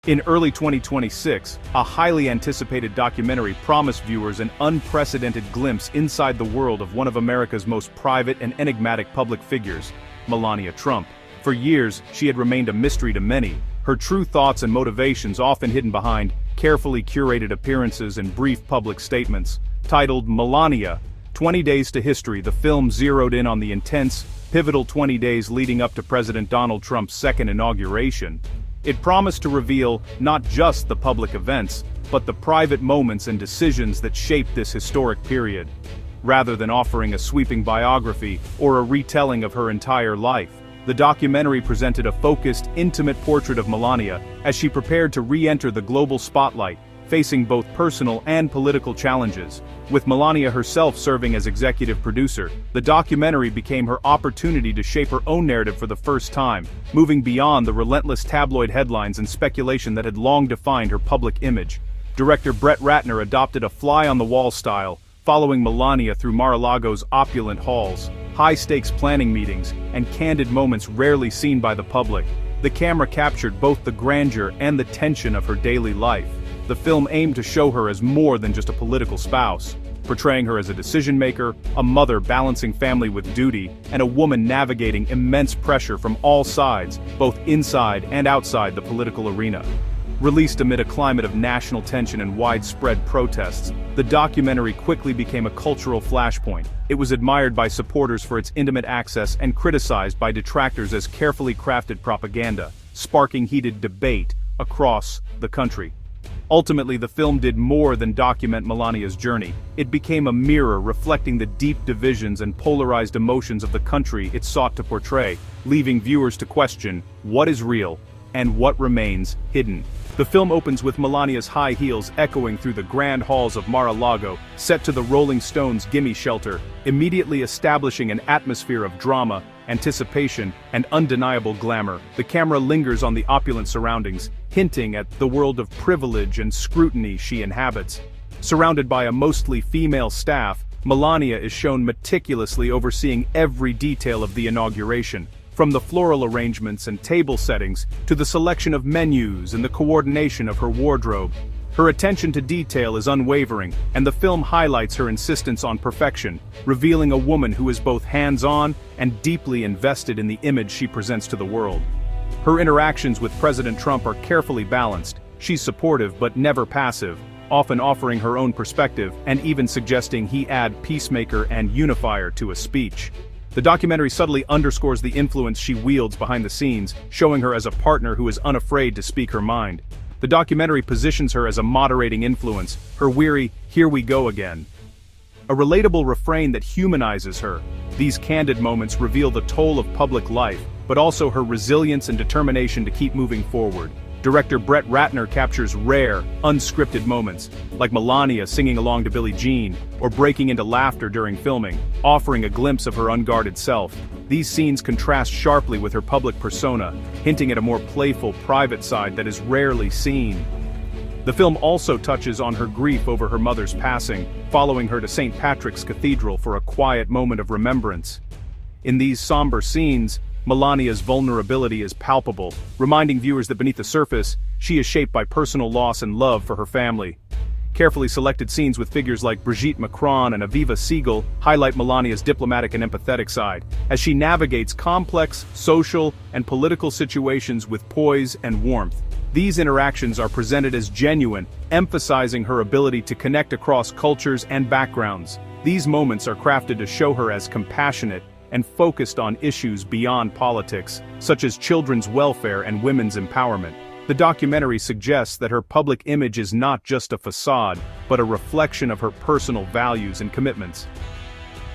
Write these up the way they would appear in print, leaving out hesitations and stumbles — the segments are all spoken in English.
In early 2026, a highly anticipated documentary promised viewers an unprecedented glimpse inside the world of one of America's most private and enigmatic public figures, Melania Trump. For years, she had remained a mystery to many, her true thoughts and motivations often hidden behind carefully curated appearances and brief public statements. Titled Melania, 20 Days to History, the film zeroed in on the intense, pivotal 20 days leading up to President Donald Trump's second inauguration. It promised to reveal not just the public events, but the private moments and decisions that shaped this historic period. Rather than offering a sweeping biography or a retelling of her entire life, the documentary presented a focused, intimate portrait of Melania as she prepared to re-enter the global spotlight, facing both personal and political challenges. With Melania herself serving as executive producer, the documentary became her opportunity to shape her own narrative for the first time, moving beyond the relentless tabloid headlines and speculation that had long defined her public image. Director Brett Ratner adopted a fly-on-the-wall style, following Melania through Mar-a-Lago's opulent halls, high-stakes planning meetings, and candid moments rarely seen by the public. The camera captured both the grandeur and the tension of her daily life. The film aimed to show her as more than just a political spouse, portraying her as a decision-maker, a mother balancing family with duty, and a woman navigating immense pressure from all sides, both inside and outside the political arena. Released amid a climate of national tension and widespread protests, the documentary quickly became a cultural flashpoint. It was admired by supporters for its intimate access and criticized by detractors as carefully crafted propaganda, sparking heated debate across the country. Ultimately, the film did more than document Melania's journey. It became a mirror reflecting the deep divisions and polarized emotions of the country it sought to portray, leaving viewers to question what is real and what remains hidden. The film opens with Melania's high heels echoing through the grand halls of Mar-a-Lago, set to the Rolling Stones' Gimme Shelter, immediately establishing an atmosphere of drama, anticipation, and undeniable glamour. The camera lingers on the opulent surroundings, hinting at the world of privilege and scrutiny she inhabits. Surrounded by a mostly female staff, Melania is shown meticulously overseeing every detail of the inauguration, from the floral arrangements and table settings to the selection of menus and the coordination of her wardrobe. Her attention to detail is unwavering, and the film highlights her insistence on perfection, revealing a woman who is both hands-on and deeply invested in the image she presents to the world. Her interactions with President Trump are carefully balanced. She's supportive but never passive, often offering her own perspective and even suggesting he add peacemaker and unifier to a speech. The documentary subtly underscores the influence she wields behind the scenes, showing her as a partner who is unafraid to speak her mind. The documentary positions her as a moderating influence, her weary, "Here we go again," a relatable refrain that humanizes her. These candid moments reveal the toll of public life, but also her resilience and determination to keep moving forward. Director Brett Ratner captures rare, unscripted moments, like Melania singing along to Billie Jean, or breaking into laughter during filming, offering a glimpse of her unguarded self. These scenes contrast sharply with her public persona, hinting at a more playful, private side that is rarely seen. The film also touches on her grief over her mother's passing, following her to St. Patrick's Cathedral for a quiet moment of remembrance. In these somber scenes, Melania's vulnerability is palpable, reminding viewers that beneath the surface, she is shaped by personal loss and love for her family. Carefully selected scenes with figures like Brigitte Macron and Aviva Siegel highlight Melania's diplomatic and empathetic side, as she navigates complex, social, and political situations with poise and warmth. These interactions are presented as genuine, emphasizing her ability to connect across cultures and backgrounds. These moments are crafted to show her as compassionate and focused on issues beyond politics, such as children's welfare and women's empowerment. The documentary suggests that her public image is not just a facade, but a reflection of her personal values and commitments.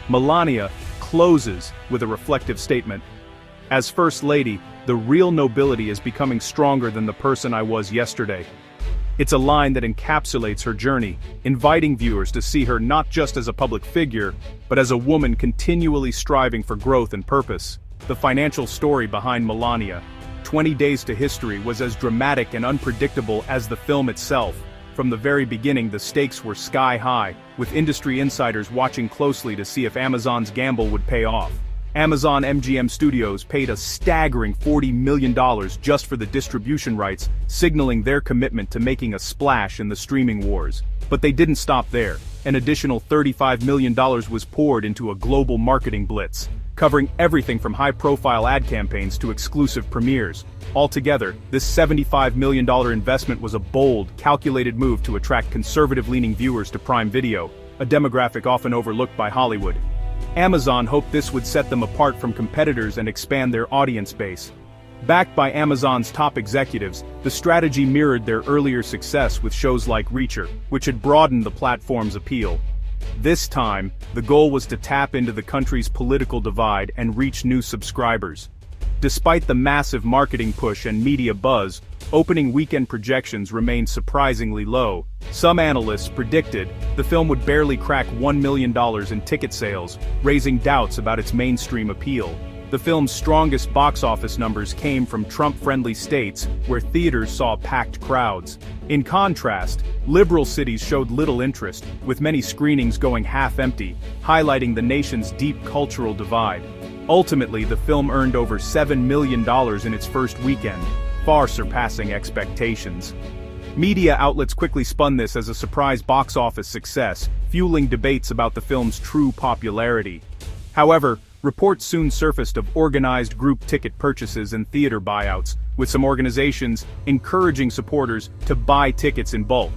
Melania closes with a reflective statement. "As First Lady, the real nobility is becoming stronger than the person I was yesterday." It's a line that encapsulates her journey, inviting viewers to see her not just as a public figure, but as a woman continually striving for growth and purpose. The financial story behind Melania, 20 Days to History, was as dramatic and unpredictable as the film itself. From the very beginning, the stakes were sky high, with industry insiders watching closely to see if Amazon's gamble would pay off. Amazon MGM Studios paid a staggering $40 million just for the distribution rights, signaling their commitment to making a splash in the streaming wars. But they didn't stop there. An additional $35 million was poured into a global marketing blitz, covering everything from high-profile ad campaigns to exclusive premieres. Altogether, this $75 million investment was a bold, calculated move to attract conservative-leaning viewers to Prime Video, a demographic often overlooked by Hollywood. Amazon hoped this would set them apart from competitors and expand their audience base. Backed by Amazon's top executives, the strategy mirrored their earlier success with shows like Reacher, which had broadened the platform's appeal. This time, the goal was to tap into the country's political divide and reach new subscribers. Despite the massive marketing push and media buzz, opening weekend projections remained surprisingly low. Some analysts predicted the film would barely crack $1 million in ticket sales, raising doubts about its mainstream appeal. The film's strongest box office numbers came from Trump-friendly states, where theaters saw packed crowds. In contrast, liberal cities showed little interest, with many screenings going half-empty, highlighting the nation's deep cultural divide. Ultimately, the film earned over $7 million in its first weekend, far surpassing expectations. Media outlets quickly spun this as a surprise box office success, fueling debates about the film's true popularity. However, reports soon surfaced of organized group ticket purchases and theater buyouts, with some organizations encouraging supporters to buy tickets in bulk.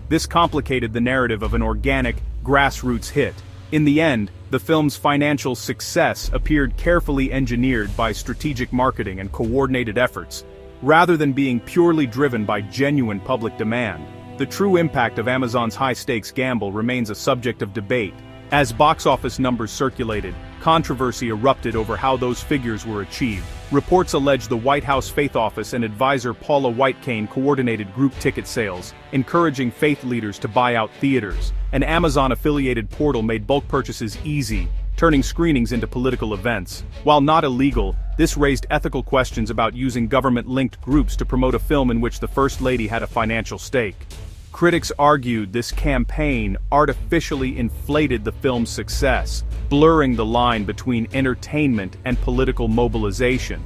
This complicated the narrative of an organic, grassroots hit. In the end, the film's financial success appeared carefully engineered by strategic marketing and coordinated efforts, rather than being purely driven by genuine public demand. The true impact of Amazon's high-stakes gamble remains a subject of debate. As box office numbers circulated, controversy erupted over how those figures were achieved. Reports allege the White House Faith Office and advisor Paula White-Cain coordinated group ticket sales, encouraging faith leaders to buy out theaters. An Amazon-affiliated portal made bulk purchases easy, turning screenings into political events. While not illegal, this raised ethical questions about using government-linked groups to promote a film in which the First Lady had a financial stake. Critics argued this campaign artificially inflated the film's success, blurring the line between entertainment and political mobilization.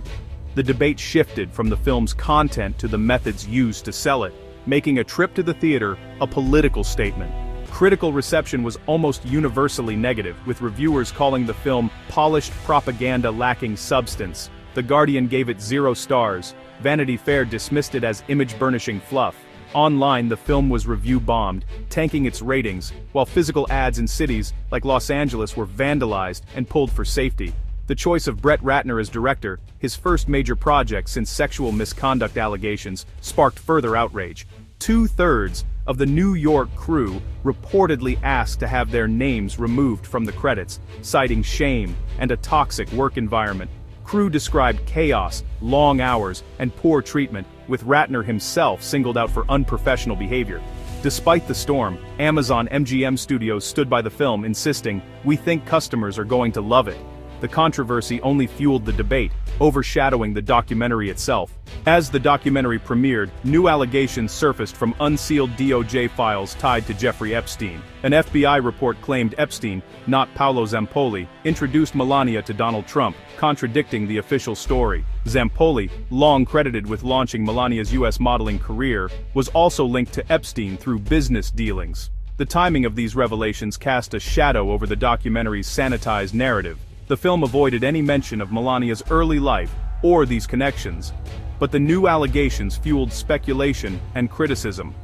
The debate shifted from the film's content to the methods used to sell it, making a trip to the theater a political statement. Critical reception was almost universally negative, with reviewers calling the film polished propaganda lacking substance. The Guardian gave it 0 stars. Vanity Fair dismissed it as image-burnishing fluff. Online, the film was review-bombed, tanking its ratings, while physical ads in cities like Los Angeles were vandalized and pulled for safety. The choice of Brett Ratner as director, his first major project since sexual misconduct allegations, sparked further outrage. 2/3 of the New York crew reportedly asked to have their names removed from the credits, citing shame and a toxic work environment. Crew described chaos, long hours, and poor treatment, with Ratner himself singled out for unprofessional behavior. Despite the storm, Amazon MGM Studios stood by the film, insisting, "We think customers are going to love it." The controversy only fueled the debate, overshadowing the documentary itself. As the documentary premiered, new allegations surfaced from unsealed DOJ files tied to Jeffrey Epstein. An FBI report claimed Epstein, not Paolo Zampoli, introduced Melania to Donald Trump, contradicting the official story. Zampoli, long credited with launching Melania's U.S. modeling career, was also linked to Epstein through business dealings. The timing of these revelations cast a shadow over the documentary's sanitized narrative. The film avoided any mention of Melania's early life or these connections, but the new allegations fueled speculation and criticism.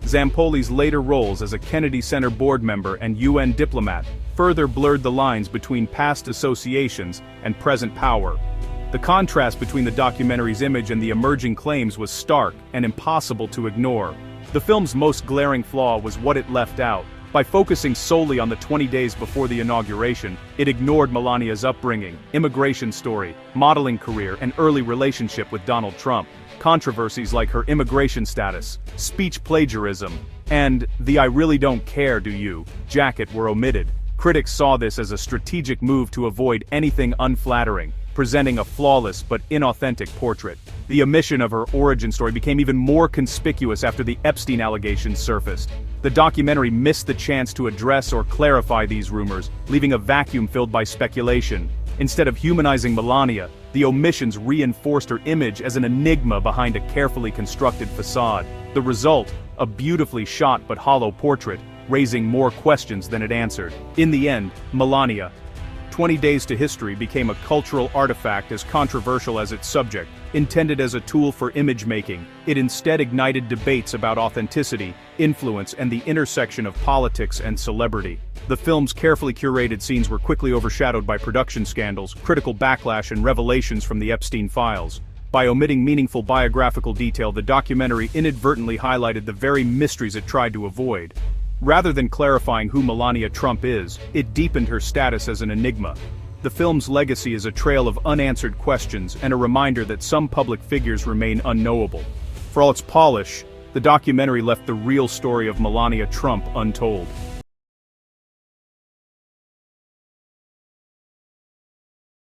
Zampoli's later roles as a Kennedy Center board member and UN diplomat further blurred the lines between past associations and present power. The contrast between the documentary's image and the emerging claims was stark and impossible to ignore. The film's most glaring flaw was what it left out. By focusing solely on the 20 days before the inauguration, it ignored Melania's upbringing, immigration story, modeling career, and early relationship with Donald Trump. Controversies like her immigration status, speech plagiarism, and the "I really don't care, do you" jacket were omitted. Critics saw this as a strategic move to avoid anything unflattering, presenting a flawless but inauthentic portrait. The omission of her origin story became even more conspicuous after the Epstein allegations surfaced. The documentary missed the chance to address or clarify these rumors, leaving a vacuum filled by speculation. Instead of humanizing Melania, the omissions reinforced her image as an enigma behind a carefully constructed facade. The result, a beautifully shot but hollow portrait, raising more questions than it answered. In the end, Melania, 20 Days to History became a cultural artifact as controversial as its subject. Intended as a tool for image-making, it instead ignited debates about authenticity, influence, and the intersection of politics and celebrity. The film's carefully curated scenes were quickly overshadowed by production scandals, critical backlash, and revelations from the Epstein files. By omitting meaningful biographical detail, the documentary inadvertently highlighted the very mysteries it tried to avoid. Rather than clarifying who Melania Trump is, it deepened her status as an enigma. The film's legacy is a trail of unanswered questions and a reminder that some public figures remain unknowable. For all its polish, the documentary left the real story of Melania Trump untold.